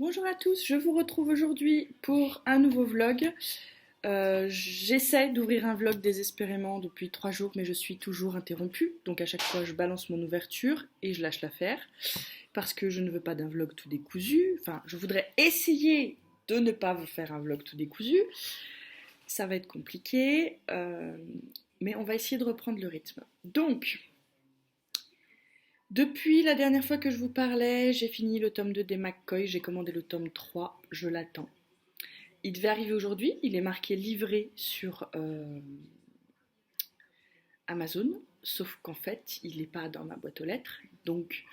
Bonjour à tous, je vous retrouve aujourd'hui pour un nouveau vlog. J'essaie d'ouvrir un vlog désespérément depuis 3 jours, mais je suis toujours interrompue. Donc à chaque fois, je balance mon ouverture et je lâche l'affaire parce que je ne veux pas d'un vlog tout décousu. Enfin, je voudrais essayer de ne pas vous faire un vlog tout décousu. Ça va être compliqué, mais on va essayer de reprendre le rythme. Donc, depuis la dernière fois que je vous parlais, j'ai fini le tome 2 des McCoy, j'ai commandé le tome 3, je l'attends. Il devait arriver aujourd'hui, il est marqué livré sur Amazon, sauf qu'en fait, il n'est pas dans ma boîte aux lettres. Donc,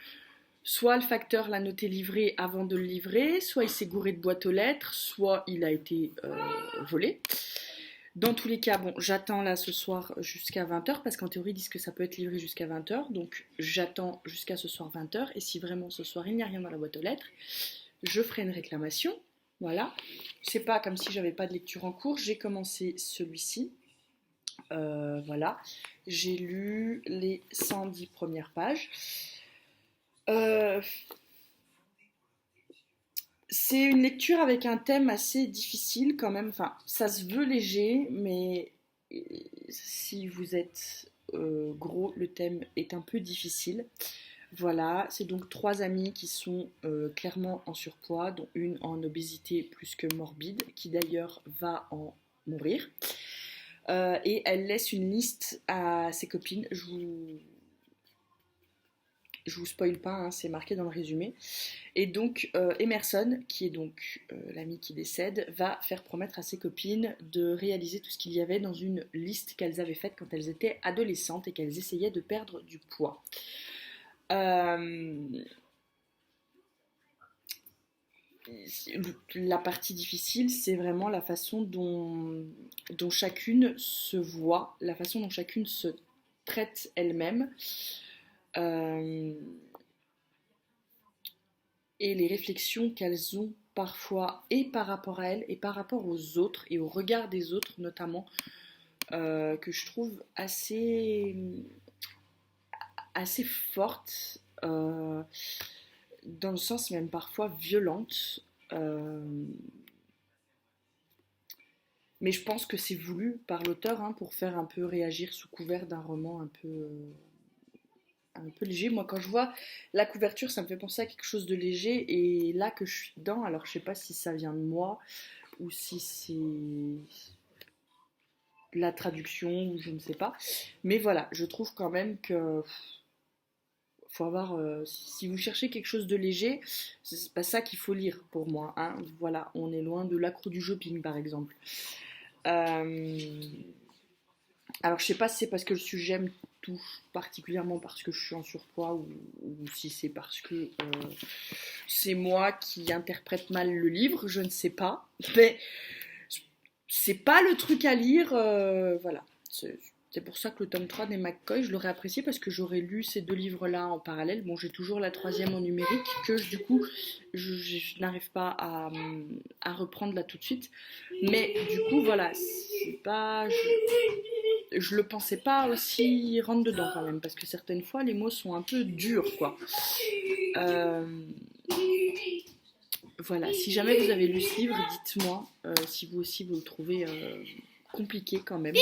soit le facteur l'a noté livré avant de le livrer, soit il s'est gouré de boîte aux lettres, soit il a été volé. Dans tous les cas, bon, j'attends là ce soir jusqu'à 20h, parce qu'en théorie, ils disent que ça peut être livré jusqu'à 20h. Donc, j'attends jusqu'à ce soir 20h, et si vraiment ce soir il n'y a rien dans la boîte aux lettres, je ferai une réclamation. Voilà, c'est pas comme si j'avais pas de lecture en cours. J'ai commencé celui-ci. Voilà, j'ai lu les 110 premières pages. C'est une lecture avec un thème assez difficile quand même. Enfin, ça se veut léger, mais si vous êtes gros, le thème est un peu difficile. Voilà, c'est donc 3 amies qui sont clairement en surpoids, dont une en obésité plus que morbide, qui d'ailleurs va en mourir. Et elle laisse une liste à ses copines. Je vous spoil pas, hein, c'est marqué dans le résumé. Et donc Emerson, qui est donc l'amie qui décède, va faire promettre à ses copines de réaliser tout ce qu'il y avait dans une liste qu'elles avaient faite quand elles étaient adolescentes et qu'elles essayaient de perdre du poids. La partie difficile, c'est vraiment la façon dont chacune se voit, la façon dont chacune se traite elle-même, euh, et les réflexions qu'elles ont parfois et par rapport à elles et par rapport aux autres et au regard des autres notamment, que je trouve assez forte, dans le sens même parfois violente. Mais je pense que c'est voulu par l'auteur, hein, pour faire un peu réagir sous couvert d'un roman un peu léger. Moi, quand je vois la couverture, ça me fait penser à quelque chose de léger. Et là que je suis dedans, alors je sais pas si ça vient de moi ou si c'est la traduction, ou je ne sais pas. Mais voilà, je trouve quand même que faut avoir, si vous cherchez quelque chose de léger, c'est pas ça qu'il faut lire pour moi, hein. Voilà, on est loin de l'accro du shopping par exemple. Euh, Alors, je sais pas si c'est parce que le sujet me touche particulièrement parce que je suis en surpoids, ou si c'est parce que c'est moi qui interprète mal le livre, je ne sais pas. Mais c'est pas le truc à lire, voilà. C'est pour ça que le tome 3 des McCoy, je l'aurais apprécié parce que j'aurais lu ces 2 livres-là en parallèle. Bon, j'ai toujours la troisième en numérique que du coup, je n'arrive pas à reprendre là tout de suite. Mais du coup, voilà, c'est pas, je le pensais pas aussi rentre dedans quand même, parce que certaines fois les mots sont un peu durs, quoi. Euh, voilà, si jamais vous avez lu ce livre, dites-moi si vous aussi vous le trouvez compliqué quand même.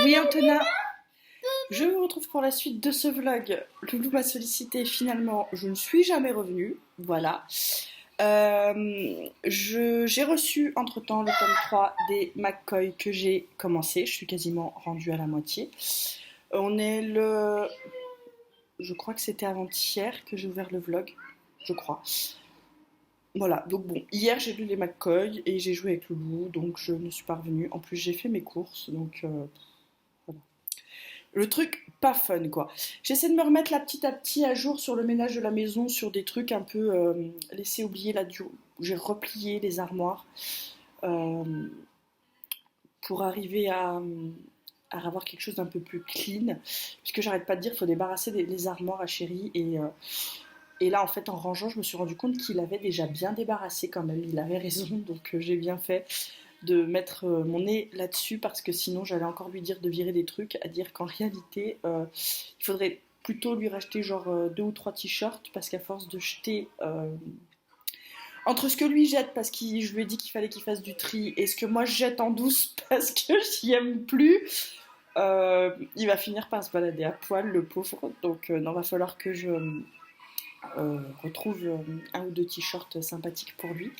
Oui, Antonin, je vous retrouve pour la suite de ce vlog. Loulou m'a sollicité, finalement, je ne suis jamais revenue. Voilà. J'ai reçu entre-temps le tome 3 des McCoy que j'ai commencé. Je suis quasiment rendue à la moitié. On est le... Je crois que c'était avant-hier que j'ai ouvert le vlog. Je crois. Voilà, donc bon, hier j'ai lu les McCoy et j'ai joué avec Loulou, donc je ne suis pas revenue. En plus j'ai fait mes courses, donc voilà. Le truc pas fun, quoi. J'essaie de me remettre là petit à petit à jour sur le ménage de la maison, sur des trucs un peu laissés oublier là, où j'ai replié les armoires euh, pour arriver à avoir quelque chose d'un peu plus clean. Puisque j'arrête pas de dire qu'il faut débarrasser les armoires à chéri. Et là, en fait, en rangeant, je me suis rendu compte qu'il avait déjà bien débarrassé quand même. Il avait raison, donc j'ai bien fait de mettre mon nez là-dessus parce que sinon j'allais encore lui dire de virer des trucs, à dire qu'en réalité il faudrait plutôt lui racheter genre 2 ou 3 t-shirts parce qu'à force de jeter Entre ce que lui jette parce que je lui ai dit qu'il fallait qu'il fasse du tri et ce que moi je jette en douce parce que j'y aime plus, il va finir par se balader à poil, le pauvre. Donc non, va falloir que je retrouve un ou deux t-shirts sympathiques pour lui.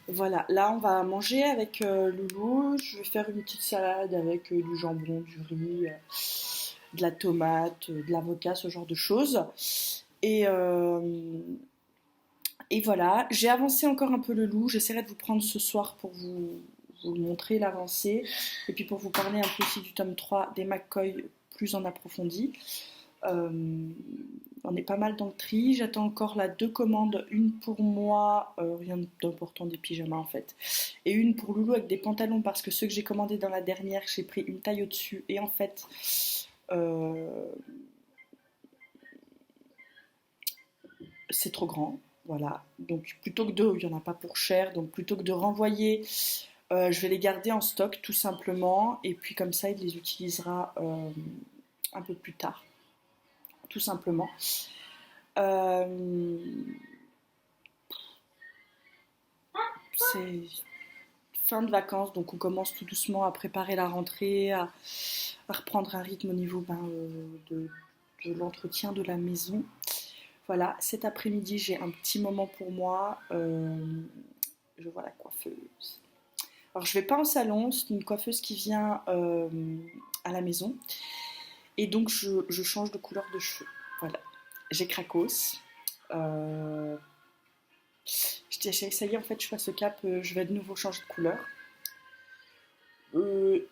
Voilà, là on va manger avec Loulou. Je vais faire une petite salade avec du jambon, du riz, de la tomate, de l'avocat, ce genre de choses. Et, euh, et voilà, j'ai avancé encore un peu le loup. J'essaierai de vous prendre ce soir pour vous montrer l'avancée. Et puis pour vous parler un peu aussi du tome 3 des McCoy plus en approfondi. Euh, on est pas mal dans le tri. J'attends encore là deux commandes, une pour moi, rien d'important, des pyjamas en fait, et une pour Loulou avec des pantalons parce que ceux que j'ai commandés dans la dernière, j'ai pris une taille au-dessus et en fait, euh, c'est trop grand. Voilà. Donc plutôt que de, il n'y en a pas pour cher, donc plutôt que de renvoyer, je vais les garder en stock tout simplement et puis comme ça, il les utilisera un peu plus tard, tout simplement. Euh, c'est fin de vacances, donc on commence tout doucement à préparer la rentrée, à reprendre un rythme au niveau de l'entretien de la maison. Voilà, cet après-midi, j'ai un petit moment pour moi. Je vois la coiffeuse. Alors, je vais pas en salon, c'est une coiffeuse qui vient à la maison. Et donc, je change de couleur de cheveux. Voilà, j'ai cracos. Euh, je dis, ça y est, en fait, je passe le cap, je vais de nouveau changer de couleur.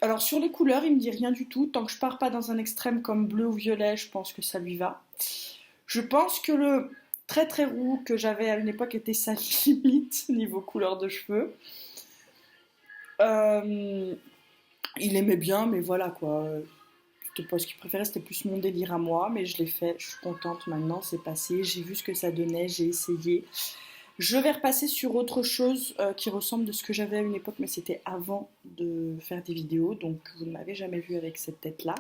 Alors sur les couleurs, il me dit rien du tout. Tant que je pars pas dans un extrême comme bleu ou violet, je pense que ça lui va. Je pense que le très très roux que j'avais à une époque était sa limite niveau couleur de cheveux. Euh, il aimait bien, mais voilà quoi. C'était pas ce qu'il préférait, c'était plus mon délire à moi, mais je l'ai fait. Je suis contente maintenant, c'est passé. J'ai vu ce que ça donnait, j'ai essayé. Je vais repasser sur autre chose qui ressemble de ce que j'avais à une époque, mais c'était avant de faire des vidéos, donc vous ne m'avez jamais vu avec cette tête-là.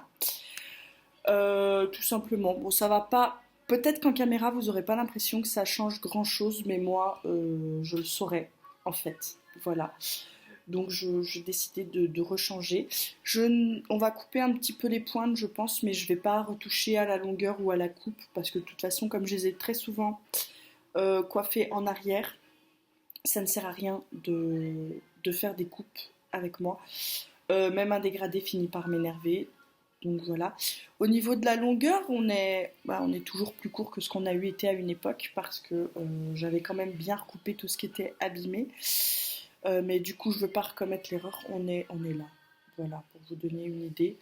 Tout simplement. Bon, ça va pas. Peut-être qu'en caméra, vous n'aurez pas l'impression que ça change grand-chose, mais moi, je le saurais, en fait. Voilà. Donc, j'ai décidé de rechanger. On va couper un petit peu les pointes, je pense, mais je ne vais pas retoucher à la longueur ou à la coupe, parce que de toute façon, comme je les ai très souvent coiffées en arrière, ça ne sert à rien de faire des coupes avec moi. Même un dégradé finit par m'énerver. Donc voilà. Au niveau de la longueur, on est toujours plus court que ce qu'on a eu été à une époque parce que j'avais quand même bien recoupé tout ce qui était abîmé. Mais du coup, je ne veux pas recommettre l'erreur. On est là. Voilà, pour vous donner une idée.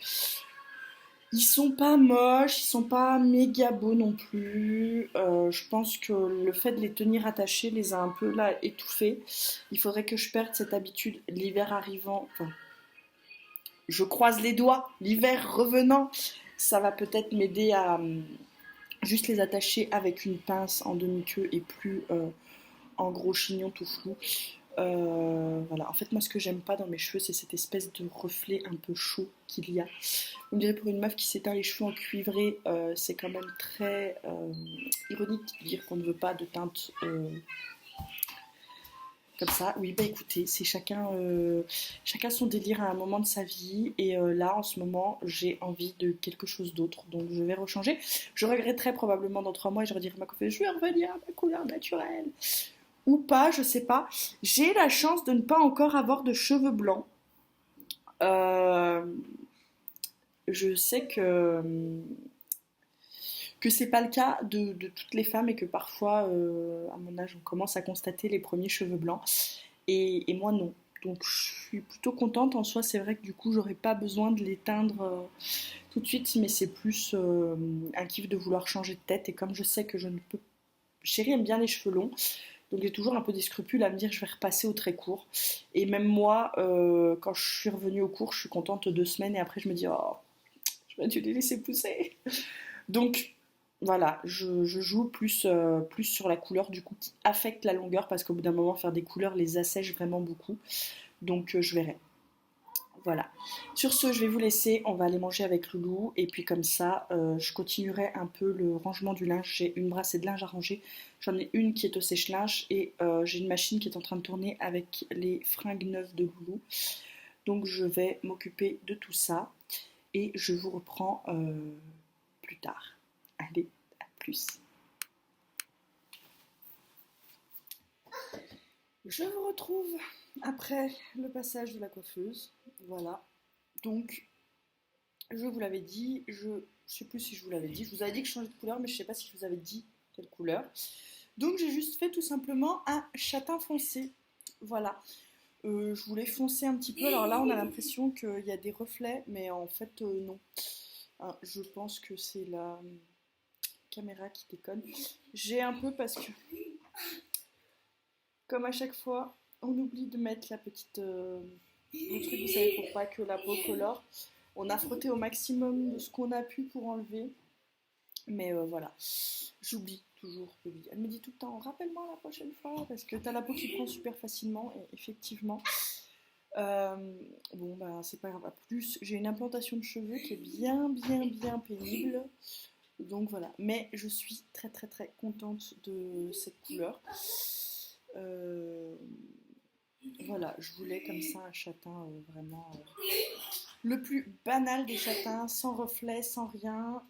Ils sont pas moches, ils sont pas méga beaux non plus. Je pense que le fait de les tenir attachés les a un peu là étouffés. Il faudrait que je perde cette habitude l'hiver arrivant. Enfin, je croise les doigts, l'hiver revenant, ça va peut-être m'aider à juste les attacher avec une pince en demi-queue et plus en gros chignon tout flou. Voilà. En fait, moi, ce que j'aime pas dans mes cheveux, c'est cette espèce de reflet un peu chaud qu'il y a. On dirait pour une meuf qui s'éteint les cheveux en cuivré, c'est quand même très ironique de dire qu'on ne veut pas de teinte comme ça. Oui, bah écoutez, c'est chacun son délire à un moment de sa vie. Et là, en ce moment, j'ai envie de quelque chose d'autre. Donc, je vais rechanger. Je regretterai probablement dans 3 mois et je redirai à ma coiffeuse, je vais revenir à ma couleur naturelle. Ou pas, je sais pas. J'ai la chance de ne pas encore avoir de cheveux blancs. Euh, je sais que c'est pas le cas de toutes les femmes et que parfois, à mon âge, on commence à constater les premiers cheveux blancs. Et moi, non. Donc, je suis plutôt contente. En soi, c'est vrai que du coup, j'aurais pas besoin de l'éteindre tout de suite, mais c'est plus un kiff de vouloir changer de tête. Et comme je sais que je ne peux. Chérie aime bien les cheveux longs, donc j'ai toujours un peu des scrupules à me dire je vais repasser au très court. Et même moi, quand je suis revenue au court, je suis contente 2 semaines et après je me dis oh, je vais dû les laisser pousser. Donc voilà, je joue plus sur la couleur du coup qui affecte la longueur parce qu'au bout d'un moment faire des couleurs les assèche vraiment beaucoup. Donc je verrai. Voilà. Sur ce, je vais vous laisser. On va aller manger avec Loulou. Et puis comme ça, je continuerai un peu le rangement du linge. J'ai une brassée de linge à ranger. J'en ai une qui est au sèche-linge. Et j'ai une machine qui est en train de tourner avec les fringues neuves de Loulou. Donc je vais m'occuper de tout ça. Et je vous reprends plus tard. Allez, à plus. Je vous retrouve après le passage de la coiffeuse. Voilà. Donc, je vous l'avais dit, je sais plus si je vous l'avais dit. Je vous avais dit que je changeais de couleur, mais je sais pas si je vous avais dit quelle couleur. Donc, j'ai juste fait tout simplement un châtain foncé. Voilà. Je voulais foncer un petit peu. Alors là, on a l'impression qu'il y a des reflets, mais en fait, non. Hein, je pense que c'est la caméra qui déconne. J'ai un peu parce que, comme à chaque fois, on oublie de mettre la petite... le truc, vous savez, pour pas que la peau colore. On a frotté au maximum de ce qu'on a pu pour enlever. Mais voilà, j'oublie toujours. Elle me dit tout le temps, rappelle-moi la prochaine fois, parce que t'as la peau qui prend super facilement. Et effectivement, bon, bah c'est pas grave. Plus, j'ai une implantation de cheveux qui est bien pénible. Donc voilà, mais je suis très contente de cette couleur. Voilà, je voulais comme ça un châtain vraiment le plus banal des châtains, sans reflet, sans rien,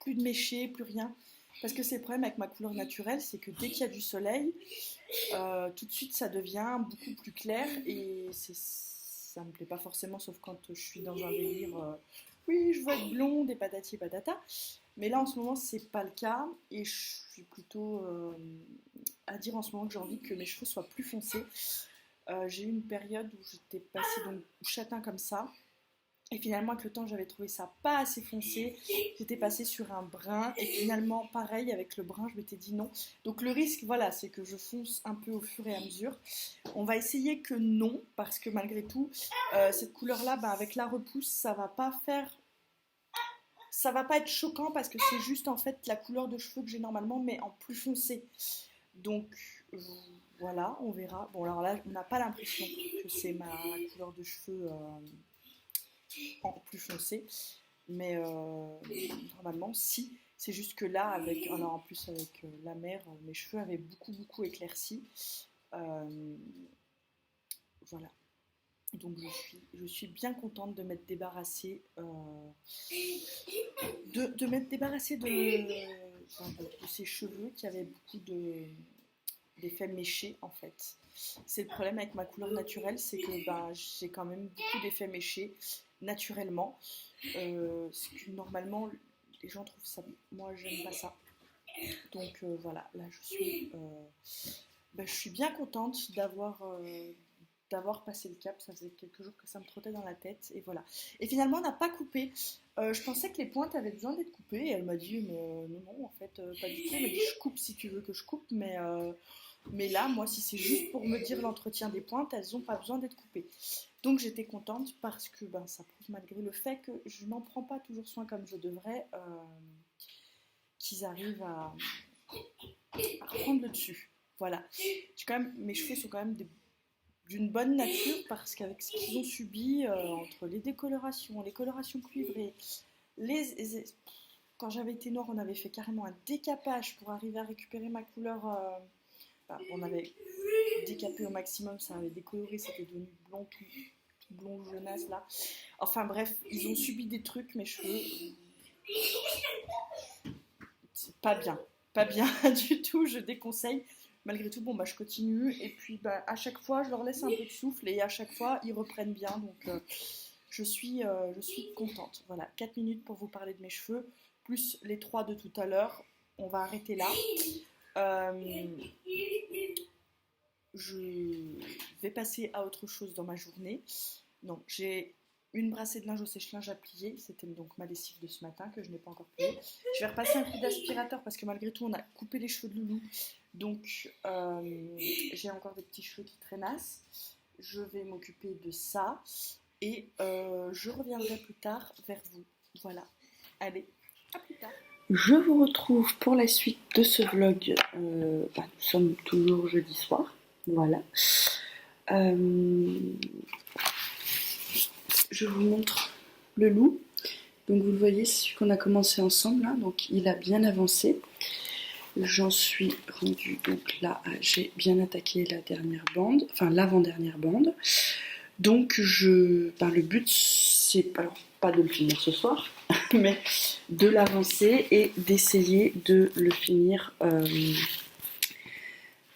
plus de méché, plus rien. Parce que c'est le problème avec ma couleur naturelle, c'est que dès qu'il y a du soleil, tout de suite ça devient beaucoup plus clair et ça me plaît pas forcément, sauf quand je suis dans un délire oui, je veux être blonde et patati et patata. Mais là en ce moment c'est pas le cas et je suis plutôt à dire en ce moment que j'ai envie que mes cheveux soient plus foncés. J'ai eu une période où j'étais passée donc châtain comme ça. Et finalement, avec le temps, j'avais trouvé ça pas assez foncé. J'étais passée sur un brun. Et finalement, pareil, avec le brun, je m'étais dit non. Donc le risque, voilà, c'est que je fonce un peu au fur et à mesure. On va essayer que non, parce que malgré tout, cette couleur-là, bah, avec la repousse, ça va pas faire... Ça va pas être choquant parce que c'est juste en fait la couleur de cheveux que j'ai normalement, mais en plus foncé. Donc voilà, on verra. Bon, alors là, on n'a pas l'impression que c'est ma couleur de cheveux en plus foncé, mais normalement, si. C'est juste que là, avec, alors en plus avec la mer, mes cheveux avaient beaucoup éclairci. Voilà. Donc je suis bien contente de m'être débarrassée de m'être débarrassée de ces cheveux qui avaient beaucoup d'effets méchés en fait. C'est le problème avec ma couleur naturelle, c'est que ben, j'ai quand même beaucoup d'effets méchés naturellement. Ce que normalement les gens trouvent ça. Moi j'aime pas ça. Donc voilà, là je suis bien contente d'avoir passé le cap. Ça faisait quelques jours que ça me trottait dans la tête et voilà. Et finalement on n'a pas coupé. Je pensais que les pointes avaient besoin d'être coupées et elle m'a dit mais non en fait pas du tout. Elle m'a dit je coupe si tu veux que je coupe mais là moi si c'est juste pour me dire l'entretien des pointes elles n'ont pas besoin d'être coupées. Donc j'étais contente parce que ben, ça prouve malgré le fait que je n'en prends pas toujours soin comme je devrais qu'ils arrivent à reprendre le dessus. Voilà. Quand même, mes cheveux sont quand même d'une bonne nature parce qu'avec ce qu'ils ont subi entre les décolorations, les colorations cuivrées, quand j'avais été noire, on avait fait carrément un décapage pour arriver à récupérer ma couleur. On avait décapé au maximum, ça avait décoloré, c'était devenu blond, tout blond jaunasse là. Enfin bref, ils ont subi des trucs, mes cheveux. C'est pas bien du tout, je déconseille. Malgré tout, bon bah je continue et puis bah, à chaque fois je leur laisse un peu de souffle et à chaque fois ils reprennent bien donc je suis contente. Voilà, 4 minutes pour vous parler de mes cheveux, plus les 3 de tout à l'heure. On va arrêter là. Je vais passer à autre chose dans ma journée. Donc j'ai une brassée de linge au sèche-linge à plier, c'était donc ma lessive de ce matin que je n'ai pas encore pliée. Je vais repasser un coup d'aspirateur parce que malgré tout on a coupé les cheveux de Loulou, donc j'ai encore des petits cheveux qui traînassent. Je vais m'occuper de ça et je reviendrai plus tard vers vous. Voilà, allez, à plus tard. Je vous retrouve pour la suite de ce vlog. Nous sommes toujours jeudi soir, voilà. je vous montre le loup. Donc vous le voyez, c'est celui qu'on a commencé ensemble là, donc il a bien avancé. J'en suis rendue, donc là j'ai bien attaqué la dernière bande, enfin l'avant-dernière bande. Donc le but c'est alors pas de le finir ce soir, mais de l'avancer et d'essayer de le finir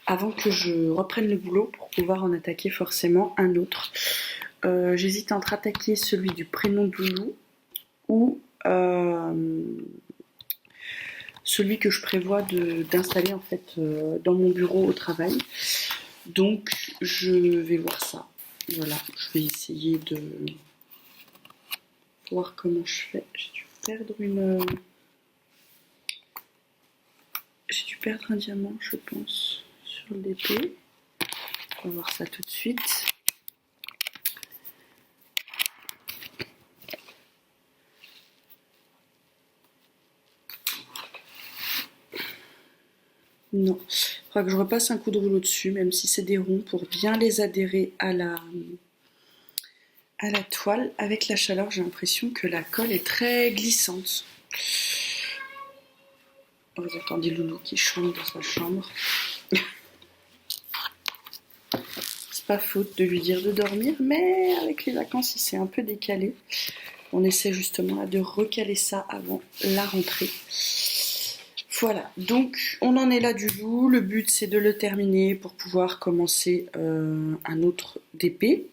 avant que je reprenne le boulot pour pouvoir en attaquer forcément un autre. J'hésite entre attaquer celui du prénom du loup ou celui que je prévois d'installer en fait dans mon bureau au travail. Donc je vais voir ça. Voilà, je vais essayer de voir comment je fais. J'ai dû perdre un diamant, je pense, sur l'épée. On va voir ça tout de suite. Non, il faudra que je repasse un coup de rouleau dessus, même si c'est des ronds, pour bien les adhérer à la toile. Avec la chaleur, j'ai l'impression que la colle est très glissante. Vous entendez Loulou qui chante dans sa chambre. C'est pas faute de lui dire de dormir, mais avec les vacances, il s'est un peu décalé. On essaie justement là de recaler ça avant la rentrée. Voilà, donc on en est là du loup. Le but c'est de le terminer pour pouvoir commencer un autre d'épée.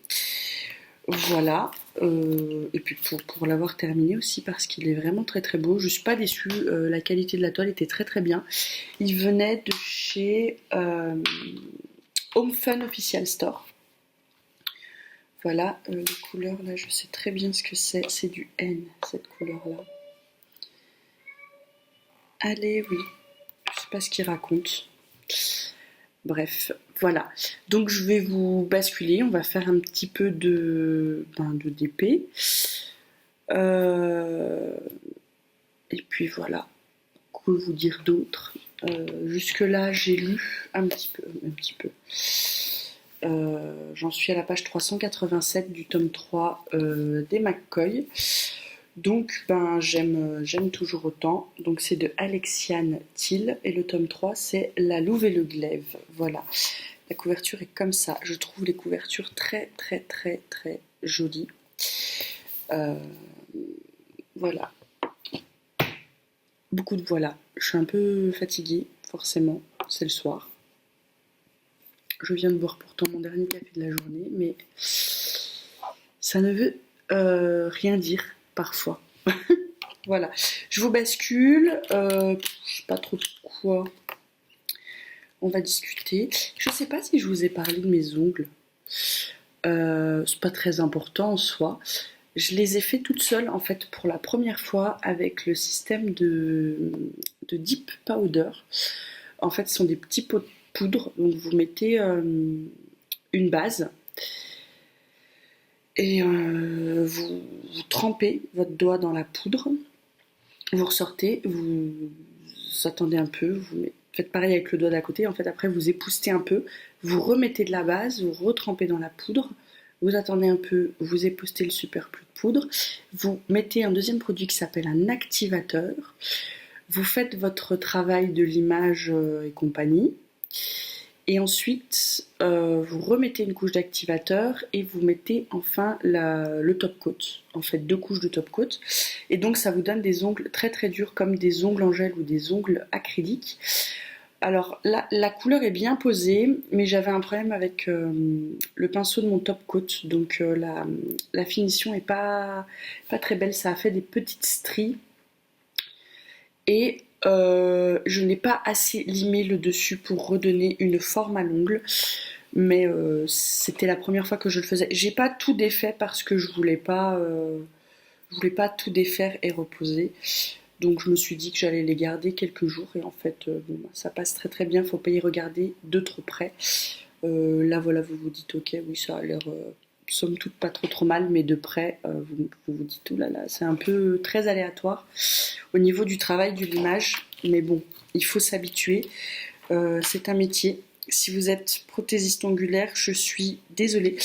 Voilà, et puis pour l'avoir terminé aussi parce qu'il est vraiment très très beau. Je suis pas déçue, la qualité de la toile était très très bien. Il venait de chez Home Fun Official Store. Voilà, les couleurs là, je sais très bien ce que c'est du N cette couleur là. Allez, oui, je sais pas ce qu'il raconte. Bref, voilà. Donc je vais vous basculer, on va faire un petit peu de d'épée. Et puis voilà, que vous dire d'autre. Jusque là j'ai lu un petit peu. J'en suis à la page 387 du tome 3 des McCoy. Donc j'aime toujours autant. Donc c'est de Alexiane Thiel et le tome 3 c'est La Louve et le Glaive. Voilà. La couverture est comme ça. Je trouve les couvertures très très très très jolies. Voilà. Beaucoup de voilà. Je suis un peu fatiguée, forcément. C'est le soir. Je viens de boire pourtant mon dernier café de la journée, mais ça ne veut rien dire parfois. Voilà, je vous bascule. Je sais pas trop de quoi on va discuter. Je sais pas si je vous ai parlé de mes ongles. C'est pas très important en soi. Je les ai fait toutes seules en fait pour la première fois avec le système de Deep Powder. En fait, ce sont des petits pots de poudre. Donc vous mettez une base et vous trempez votre doigt dans la poudre. Vous ressortez, vous attendez un peu, faites pareil avec le doigt d'à côté. En fait, après, vous époustez un peu, vous remettez de la base, vous retrempez dans la poudre, vous attendez un peu, vous époustez le superflu de poudre, vous mettez un deuxième produit qui s'appelle un activateur, vous faites votre travail de l'image et compagnie, et ensuite vous remettez une couche d'activateur et vous mettez enfin le top coat, en fait 2 couches de top coat, et donc ça vous donne des ongles très très durs comme des ongles en gel ou des ongles acryliques. Alors là, la couleur est bien posée, mais j'avais un problème avec le pinceau de mon top coat, donc la finition est pas très belle, ça a fait des petites stries, et je n'ai pas assez limé le dessus pour redonner une forme à l'ongle, mais c'était la première fois que je le faisais. J'ai pas tout défait parce que je voulais pas tout défaire et reposer. Donc je me suis dit que j'allais les garder quelques jours et en fait ça passe très très bien, faut pas y regarder de trop près. Là voilà, vous vous dites ok, oui ça a l'air somme toute pas trop mal, mais de près vous vous dites oulala, c'est un peu très aléatoire au niveau du travail, du limage, mais bon, il faut s'habituer, c'est un métier. Si vous êtes prothésiste ongulaire, je suis désolée,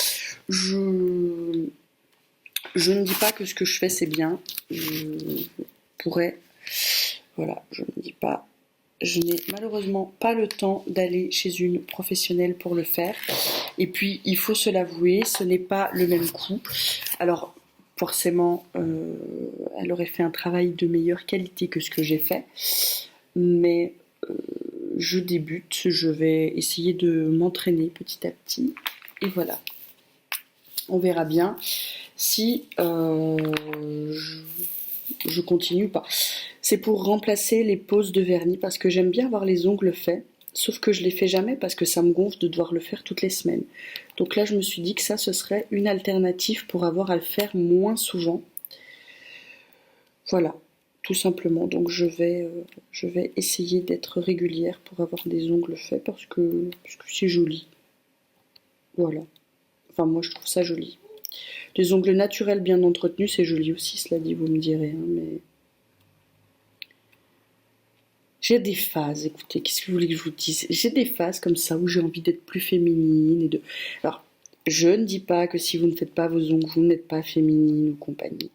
Je ne dis pas que ce que je fais c'est bien, je pourrais, voilà, je ne dis pas. Je n'ai malheureusement pas le temps d'aller chez une professionnelle pour le faire. Et puis, il faut se l'avouer, ce n'est pas le même coût. Alors, forcément, elle aurait fait un travail de meilleure qualité que ce que j'ai fait. Mais je débute, je vais essayer de m'entraîner petit à petit. Et voilà. On verra bien si je continue ou pas. C'est pour remplacer les poses de vernis parce que j'aime bien avoir les ongles faits. Sauf que je les fais jamais parce que ça me gonfle de devoir le faire toutes les semaines. Donc là, je me suis dit que ça, ce serait une alternative pour avoir à le faire moins souvent. Voilà, tout simplement. Donc je vais essayer d'être régulière pour avoir des ongles faits parce que c'est joli. Voilà. Enfin, moi, je trouve ça joli. Les ongles naturels bien entretenus, c'est joli aussi, cela dit, vous me direz. Hein, mais j'ai des phases, écoutez, qu'est-ce que vous voulez que je vous dise? J'ai des phases comme ça où j'ai envie d'être plus féminine et de. Alors, je ne dis pas que si vous ne faites pas vos ongles, vous n'êtes pas féminine ou compagnie.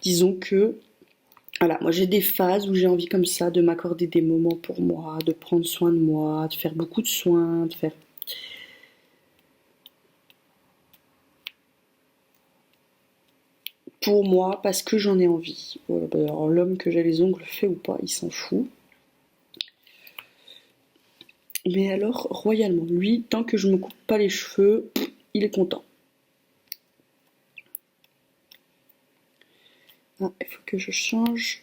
Disons que, voilà, moi j'ai des phases où j'ai envie comme ça de m'accorder des moments pour moi, de prendre soin de moi, de faire beaucoup de soins, de faire. Pour moi, parce que j'en ai envie. Voilà, bah alors l'homme que j'ai les ongles faits ou pas, il s'en fout. Mais alors, royalement, lui, tant que je me coupe pas les cheveux, il est content. Ah, il faut que je change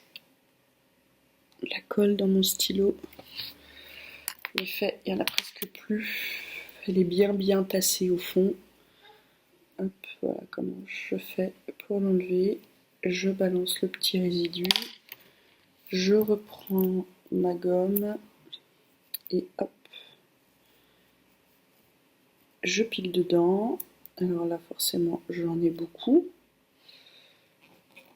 la colle dans mon stylo. En effet, il n'y en a presque plus. Elle est bien tassée au fond. Hop, voilà comment je fais pour l'enlever. Je balance le petit résidu. Je reprends ma gomme. Et hop. Je pile dedans. Alors là, forcément, j'en ai beaucoup.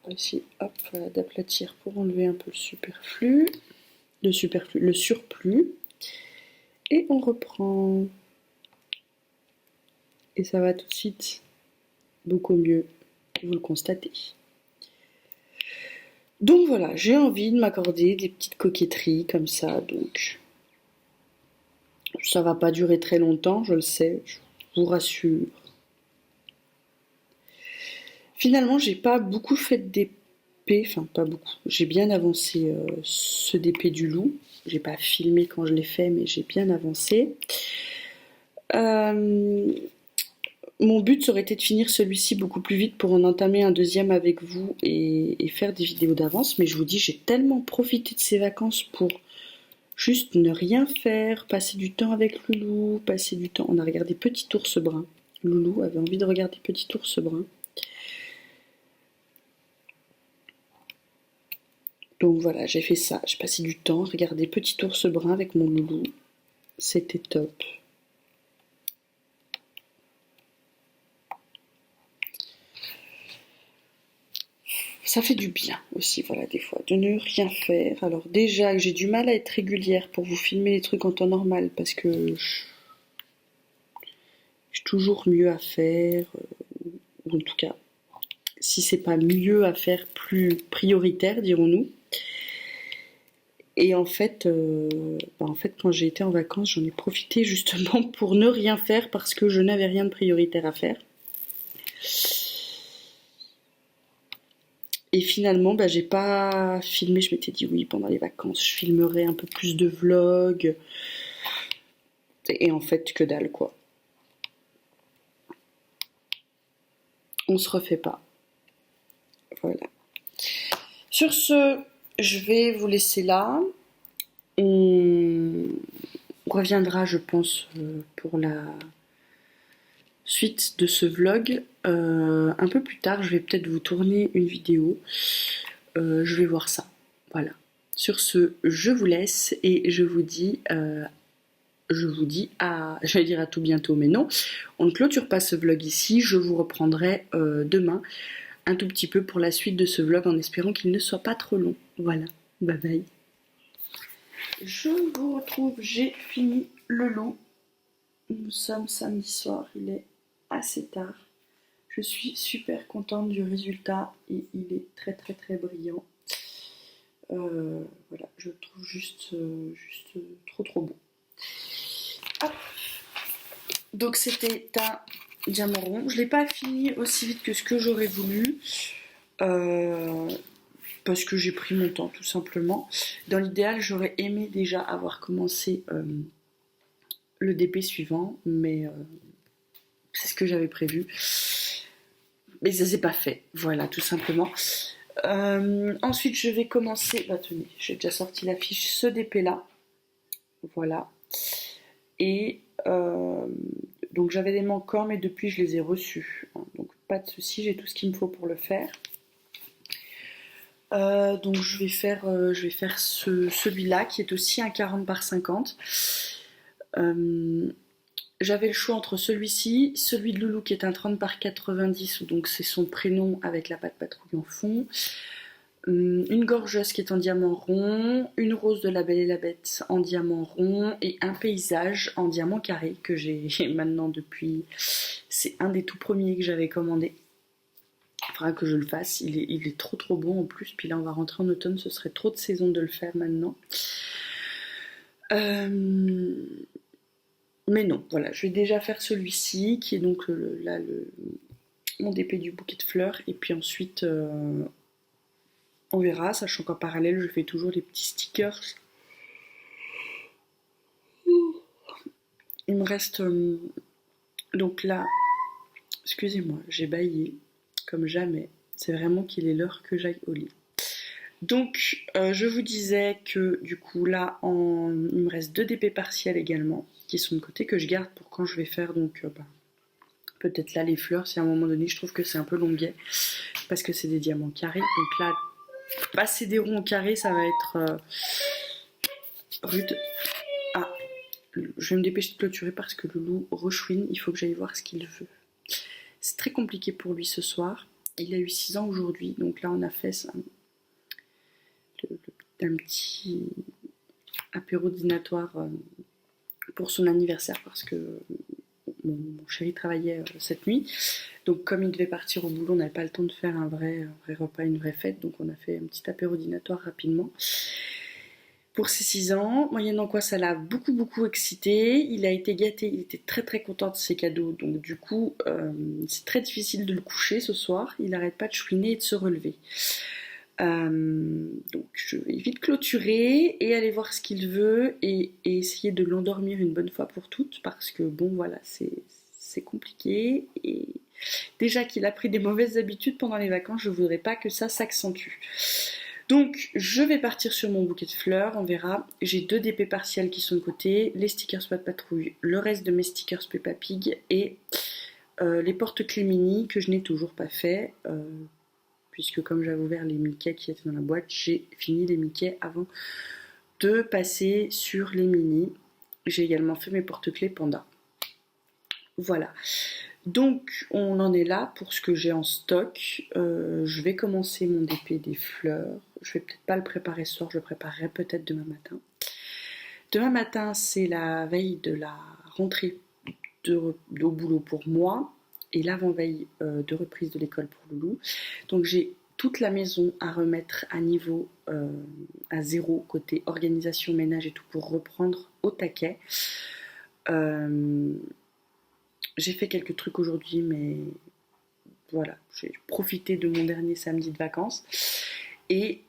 Ici, hop, voilà, d'aplatir pour enlever un peu le superflu. Le surplus. Et on reprend. Et ça va tout de suite beaucoup mieux, vous le constatez. Donc voilà, j'ai envie de m'accorder des petites coquetteries comme ça, donc ça va pas durer très longtemps, je le sais, je vous rassure. Finalement, j'ai pas beaucoup fait de DP, enfin pas beaucoup. J'ai bien avancé ce DP du loup. J'ai pas filmé quand je l'ai fait, mais j'ai bien avancé. Mon but aurait été de finir celui-ci beaucoup plus vite pour en entamer un deuxième avec vous et faire des vidéos d'avance, mais je vous dis, j'ai tellement profité de ces vacances pour juste ne rien faire, passer du temps avec Loulou, passer du temps. On a regardé Petit Ours Brun. Loulou avait envie de regarder Petit Ours Brun. Donc voilà, j'ai fait ça. J'ai passé du temps à regarder Petit Ours Brun avec mon Loulou. C'était top. Ça fait du bien aussi, voilà, des fois, de ne rien faire. Alors déjà, j'ai du mal à être régulière pour vous filmer les trucs en temps normal, parce que j'ai toujours mieux à faire, ou en tout cas, si c'est pas mieux à faire, plus prioritaire, dirons-nous. Et en fait, quand j'ai été en vacances, j'en ai profité justement pour ne rien faire parce que je n'avais rien de prioritaire à faire. Et finalement, j'ai pas filmé. Je m'étais dit oui, pendant les vacances, je filmerai un peu plus de vlogs. Et en fait, que dalle quoi. On se refait pas. Voilà. Sur ce, je vais vous laisser là. On reviendra, je pense, pour la suite de ce vlog. Un peu plus tard, je vais peut-être vous tourner une vidéo. Je vais voir ça. Voilà. Sur ce, je vous laisse et je vous dis à, j'allais dire à tout bientôt, mais non, on ne clôture pas ce vlog ici, je vous reprendrai demain un tout petit peu pour la suite de ce vlog en espérant qu'il ne soit pas trop long. Voilà, bye bye. Je vous retrouve, j'ai fini le loup. Nous sommes samedi soir, il est assez tard. Je suis super contente du résultat et il est très très très brillant. Voilà, je le trouve juste trop trop beau. Hop. Donc c'était un diamant rond. Je ne l'ai pas fini aussi vite que ce que j'aurais voulu. Parce que j'ai pris mon temps tout simplement. Dans l'idéal, j'aurais aimé déjà avoir commencé le DP suivant, mais c'est ce que j'avais prévu. Mais ça s'est pas fait, voilà, tout simplement. Ensuite, je vais commencer. Bah, tenez, j'ai déjà sorti la fiche, ce DP là. Voilà. Et donc j'avais des manquants, mais depuis je les ai reçus. Donc pas de souci, j'ai tout ce qu'il me faut pour le faire. Donc je vais faire celui-là qui est aussi un 40 par 50. J'avais le choix entre celui-ci, celui de Loulou qui est un 30 par 90, donc c'est son prénom avec la patte patrouille en fond. Une gorgeuse qui est en diamant rond, une rose de La Belle et la Bête en diamant rond et un paysage en diamant carré que j'ai maintenant depuis... C'est un des tout premiers que j'avais commandé. Il faudra que je le fasse, il est trop trop bon en plus, puis là on va rentrer en automne, ce serait trop de saison de le faire maintenant. Mais non, voilà, je vais déjà faire celui-ci qui est donc mon DP du bouquet de fleurs, et puis ensuite on verra, sachant qu'en parallèle je fais toujours des petits stickers. Il me reste donc là, excusez-moi, j'ai bâillé comme jamais, c'est vraiment qu'il est l'heure que j'aille au lit. Donc je vous disais que du coup là il me reste 2 DP partiels également qui sont de côté, que je garde pour quand je vais faire donc peut-être là les fleurs, si à un moment donné je trouve que c'est un peu longuet parce que c'est des diamants carrés, donc là passer des ronds au carré ça va être rude. Ah, je vais me dépêcher de clôturer parce que le loup rechouine, il faut que j'aille voir ce qu'il veut. C'est très compliqué pour lui ce soir, il a eu 6 ans aujourd'hui, donc là on a fait ça, un petit apéro dînatoire pour son anniversaire parce que mon chéri travaillait cette nuit. Donc comme il devait partir au boulot, on n'avait pas le temps de faire un vrai repas, une vraie fête. Donc on a fait un petit apéro dînatoire rapidement. Pour ses 6 ans, moyennant quoi ça l'a beaucoup excité. Il a été gâté, il était très très content de ses cadeaux. Donc du coup, c'est très difficile de le coucher ce soir. Il n'arrête pas de chouiner et de se relever. Donc je vais vite clôturer et aller voir ce qu'il veut et essayer de l'endormir une bonne fois pour toutes parce que bon voilà c'est compliqué et déjà qu'il a pris des mauvaises habitudes pendant les vacances, je voudrais pas que ça s'accentue. Donc je vais partir sur mon bouquet de fleurs, on verra. J'ai 2 DP partiels qui sont de côté, les stickers Patte Patrouille, le reste de mes stickers Peppa Pig et les porte-clés mini que je n'ai toujours pas fait. Puisque comme j'avais ouvert les Mickey qui étaient dans la boîte, j'ai fini les Mickey avant de passer sur les mini. J'ai également fait mes porte-clés Panda. Voilà. Donc on en est là pour ce que j'ai en stock. Je vais commencer mon DP des fleurs. Je vais peut-être pas le préparer ce soir, je le préparerai peut-être demain matin. Demain matin, c'est la veille de la rentrée au boulot pour moi et l'avant-veille de reprise de l'école pour Loulou. Donc j'ai toute la maison à remettre à niveau, à zéro, côté organisation, ménage et tout, pour reprendre au taquet. J'ai fait quelques trucs aujourd'hui, mais voilà, j'ai profité de mon dernier samedi de vacances. Et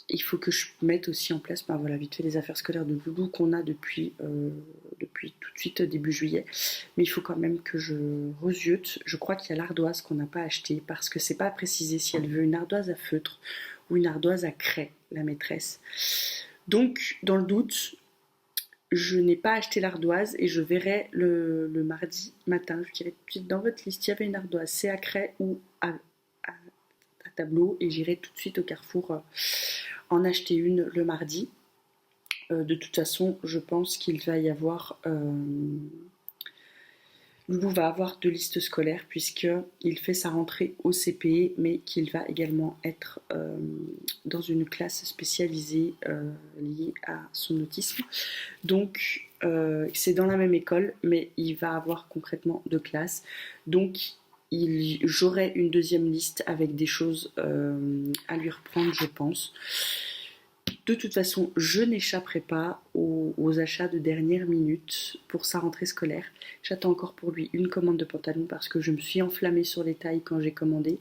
il faut que je mette aussi en place, voilà, vite fait les affaires scolaires de Loulou qu'on a depuis tout de suite début juillet. Mais il faut quand même que je reziote. Je crois qu'il y a l'ardoise qu'on n'a pas achetée parce que c'est pas précisé si elle veut une ardoise à feutre ou une ardoise à craie, la maîtresse. Donc, dans le doute, je n'ai pas acheté l'ardoise et je verrai le mardi matin. Je dirai tout de suite dans votre liste, il y avait une ardoise, c'est à craie ou à tableau, et j'irai tout de suite au Carrefour en acheter une le mardi. De toute façon, je pense qu'il va y avoir... Loulou va avoir 2 listes scolaires puisqu'il fait sa rentrée au CP, mais qu'il va également être dans une classe spécialisée liée à son autisme. Donc c'est dans la même école, mais il va avoir concrètement 2 classes. Donc j'aurai une deuxième liste avec des choses à lui reprendre, je pense. De toute façon, je n'échapperai pas aux achats de dernière minute pour sa rentrée scolaire. J'attends encore pour lui une commande de pantalons parce que je me suis enflammée sur les tailles quand j'ai commandé.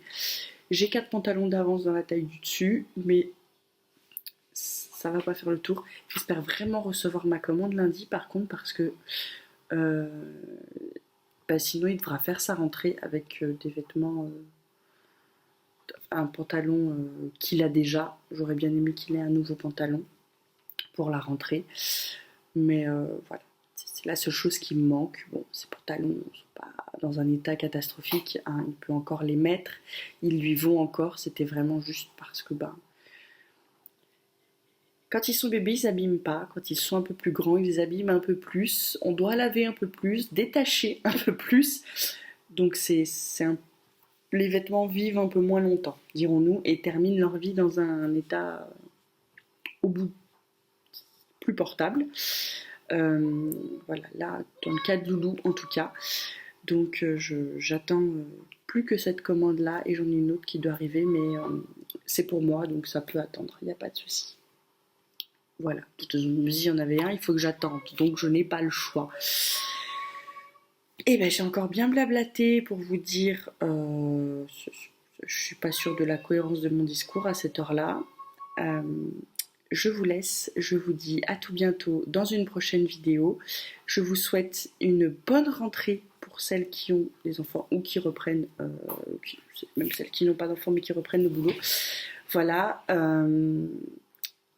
J'ai 4 pantalons d'avance dans la taille du dessus, mais ça va pas faire le tour. J'espère vraiment recevoir ma commande lundi par contre parce que euh, sinon il devra faire sa rentrée avec des vêtements, un pantalon qu'il a déjà. J'aurais bien aimé qu'il ait un nouveau pantalon pour la rentrée. Mais voilà, c'est la seule chose qui me manque. Bon, ces pantalons ne sont pas dans un état catastrophique, hein, il peut encore les mettre, ils lui vont encore. C'était vraiment juste parce que quand ils sont bébés, ils s'abîment pas. Quand ils sont un peu plus grands, ils abîment un peu plus. On doit laver un peu plus, détacher un peu plus. Donc les vêtements vivent un peu moins longtemps, dirons-nous, et terminent leur vie dans un état au bout plus portable. Voilà, là, dans le cas de Loulou en tout cas. Donc j'attends plus que cette commande-là et j'en ai une autre qui doit arriver, mais c'est pour moi, donc ça peut attendre, il n'y a pas de souci. Voilà, de toute façon, il y en avait un, il faut que j'attende, donc je n'ai pas le choix. Et ben j'ai encore bien blablaté pour vous dire, je suis pas sûre de la cohérence de mon discours à cette heure-là. Euh, je vous laisse, je vous dis à tout bientôt dans une prochaine vidéo. Je vous souhaite une bonne rentrée pour celles qui ont des enfants ou qui reprennent, même celles qui n'ont pas d'enfants mais qui reprennent le boulot. Voilà,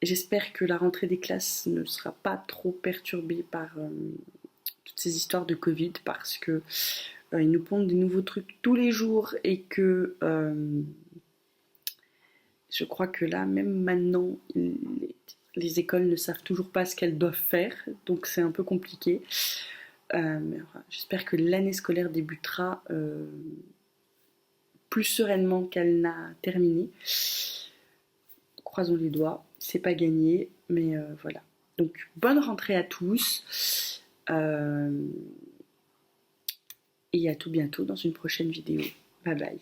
j'espère que la rentrée des classes ne sera pas trop perturbée par toutes ces histoires de Covid parce que ils nous pondent des nouveaux trucs tous les jours et que je crois que là, même maintenant, les écoles ne savent toujours pas ce qu'elles doivent faire, donc c'est un peu compliqué. Mais voilà, j'espère que l'année scolaire débutera plus sereinement qu'elle n'a terminé. Croisons les doigts, c'est pas gagné, mais voilà. Donc bonne rentrée à tous et à tout bientôt dans une prochaine vidéo. Bye bye.